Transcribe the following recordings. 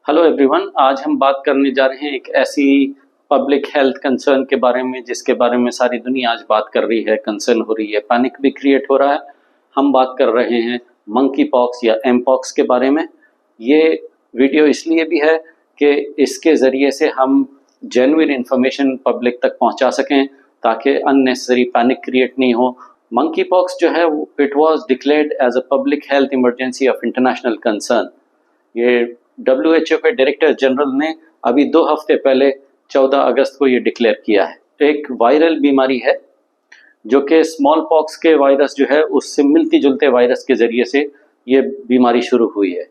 Hello everyone, आज हम बात करने जा रहे हैं एक ऐसी पब्लिक हेल्थ कंसर्न के बारे में जिसके बारे में सारी दुनिया आज बात कर रही है, कंसर्न हो रही है, पैनिक भी क्रिएट हो रहा है। हम बात कर रहे हैं मंकी पॉक्स या एम पॉक्स के बारे में। ये वीडियो इसलिए भी है कि इसके ज़रिए से हम जेन्युइन इंफॉर्मेशन पब्लिक तक पहुंचा सकें ताकि अननेसेसरी पैनिक क्रिएट नहीं हो। मंकी पॉक्स जो है it was declared as a public health emergency of international concern. ये WHO के डायरेक्टर जनरल ने अभी 2 हफ्ते पहले 14 अगस्त को ये डिक्लेयर किया है। एक वायरल बीमारी है जो कि स्मॉल पॉक्स के वायरस जो है उससे मिलती जुलते वायरस के ज़रिए से ये बीमारी शुरू हुई है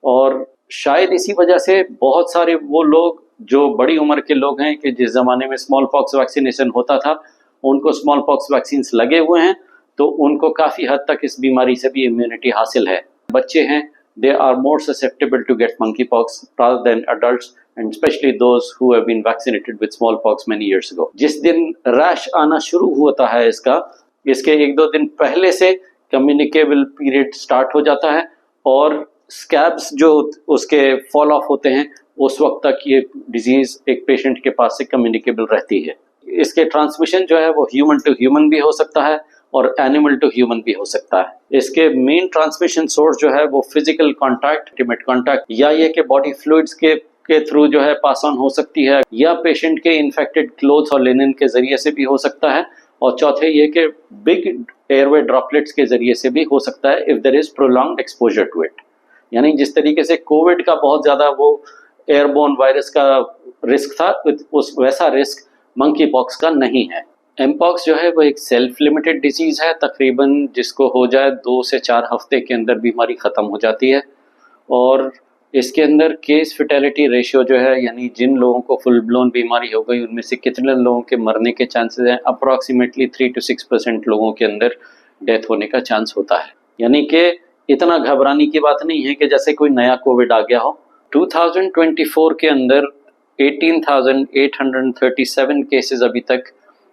और शायद इसी वजह से बहुत सारे वो लोग जो बड़ी उम्र के लोग हैं कि जिस ज़माने में स्मॉल पॉक्स वैक्सीनेशन होता था उनको स्मॉल पॉक्स वैक्सीन्स लगे हुए हैं तो उनको काफ़ी हद तक इस बीमारी से भी इम्यूनिटी हासिल है। बच्चे हैं, they are more susceptible to get monkeypox rather than adults, and especially those who have been vaccinated with smallpox many years ago. जिस दिन रैश आना शुरू होता है इसके 1-2 दिन पहले से कम्युनिकेबल पीरियड स्टार्ट हो जाता है और स्कैब्स जो उसके फॉल ऑफ होते हैं उस वक्त तक ये डिजीज एक पेशेंट के पास से कम्युनिकेबल रहती है। इसके ट्रांसमिशन जो है वो ह्यूमन टू ह्यूमन भी हो सकता है और एनिमल टू ह्यूमन भी हो सकता है। इसके मेन ट्रांसमिशन सोर्स जो है वो फिजिकल कांटेक्ट, इंटीमेट कांटेक्ट या ये कि बॉडी फ्लूइड्स के थ्रू जो है पास ऑन हो सकती है या पेशेंट के इन्फेक्टेड क्लोथ्स और लिनन के जरिए से भी हो सकता है और चौथे ये कि बिग एयरवे ड्रॉपलेट्स के जरिए से भी हो सकता है if there is prolonged exposure to it. यानी जिस तरीके से कोविड का बहुत ज़्यादा वो एयरबोर्न वायरस का रिस्क था उस वैसा रिस्क मंकी पॉक्स का नहीं है। एमपॉक्स जो है वो एक सेल्फ लिमिटेड डिजीज़ है, तकरीबन जिसको हो जाए 2 से 4 हफ्ते के अंदर बीमारी ख़त्म हो जाती है और इसके अंदर केस फेटेलिटी रेशियो जो है यानी जिन लोगों को फुल ब्लोन बीमारी हो गई उनमें से कितने लोगों के मरने के चांसेस हैं, अप्रॉक्सीमेटली 3 to 6% लोगों के अंदर डेथ होने का चांस होता है। यानी कि इतना घबराने की बात नहीं है कि जैसे कोई नया कोविड आ गया हो। 2024 के अंदर 18,837 केसेस अभी तक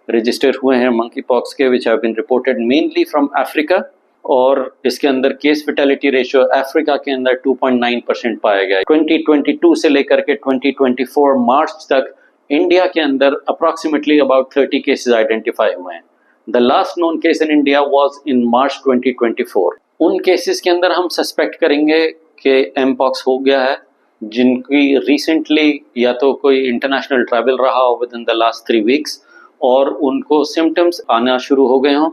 रजिस्टर हुए हैं मंकी पॉक्स के which have been reported mainly from Africa और इसके अंदर केस फेटेलिटी रेशियो अफ्रीका के अंदर 2.9% पाया गया है। 2022 से लेकर के 2024 मार्च तक इंडिया के अंदर अप्रॉक्सीमेटली अबाउट 30 केसेस आइडेंटिफाई हुए हैं। The last known case in India was in March 2024। उन केसेस के अंदर हम सस्पेक्ट करेंगे कि एमपॉक्स हो गया है जिनकी रिसेंटली या तो कोई इंटरनेशनल ट्रैवल रहा हो with in the last 3 weeks और उनको सिम्टम्स आना शुरू हो गए हों।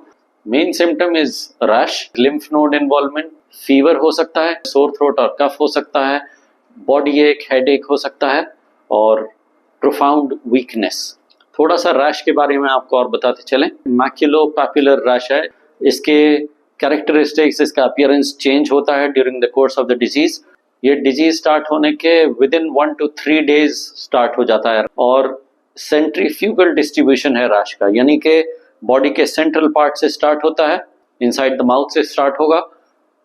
Main symptom is rash, lymph node involvement, fever हो सकता है, सोर थ्रोट और कफ हो सकता है, बॉडी एक, हेडेक हो सकता है और प्रोफाउंड वीकनेस। थोड़ा सा रैश के बारे में आपको और बताते चलें। मैक्युलोपैपुलर रैश है, इसके कैरेक्टरिस्टिक्स, इसका अपीयरेंस चेंज होता है during the course of the disease. ये डिजीज स्टार्ट होने के with in 1 to 3 days start हो जाता है और सेंट्रीफ्यूगल डिस्ट्रीब्यूशन है रैश का, यानी कि बॉडी के सेंट्रल पार्ट से स्टार्ट होता है, इनसाइड द माउथ से स्टार्ट होगा,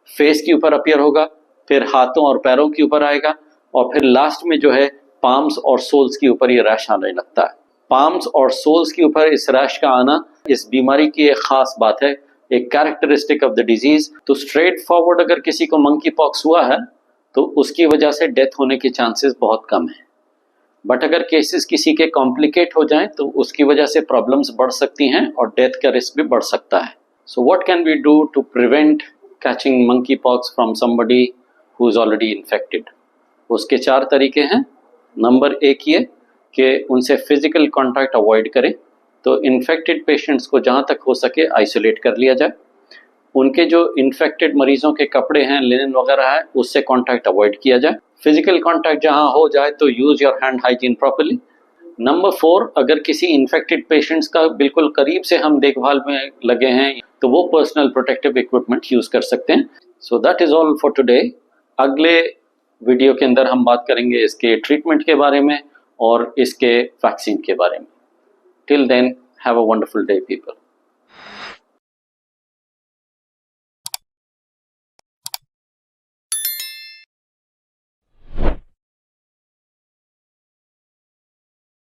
फेस के ऊपर अपीयर होगा, फिर हाथों और पैरों के ऊपर आएगा और फिर लास्ट में जो है पाम्स और सोल्स के ऊपर ये रैश आने लगता है। पाम्स और सोल्स के ऊपर इस रैश का आना इस बीमारी की एक खास बात है, एक कैरेक्टरिस्टिक ऑफ द डिजीज। तो स्ट्रेट फॉरवर्ड अगर किसी को मंकी पॉक्स हुआ है तो उसकी वजह से डेथ होने के चांसेस बहुत कम है, बट अगर केसेस किसी के कॉम्प्लिकेट हो जाएं तो उसकी वजह से प्रॉब्लम्स बढ़ सकती हैं और डेथ का रिस्क भी बढ़ सकता है। So what can we do to prevent catching monkeypox from somebody who is already infected? उसके 4 तरीके हैं। नंबर 1 ये कि उनसे फिजिकल कॉन्टैक्ट अवॉइड करें, तो इन्फेक्टेड पेशेंट्स को जहाँ तक हो सके आइसोलेट कर लिया जाए। उनके जो इन्फेक्टेड मरीजों के कपड़े हैं, लिनन वगैरह है, उससे कांटेक्ट अवॉइड किया जाए। फिजिकल कांटेक्ट जहां हो जाए तो use your hand hygiene properly. Number 4, अगर किसी इन्फेक्टेड पेशेंट्स का बिल्कुल करीब से हम देखभाल में लगे हैं तो वो पर्सनल प्रोटेक्टिव इक्विपमेंट यूज कर सकते हैं। So that is all for today. अगले वीडियो के अंदर हम बात करेंगे इसके ट्रीटमेंट के बारे में और इसके वैक्सीन के बारे में। Till then, have a wonderful day people.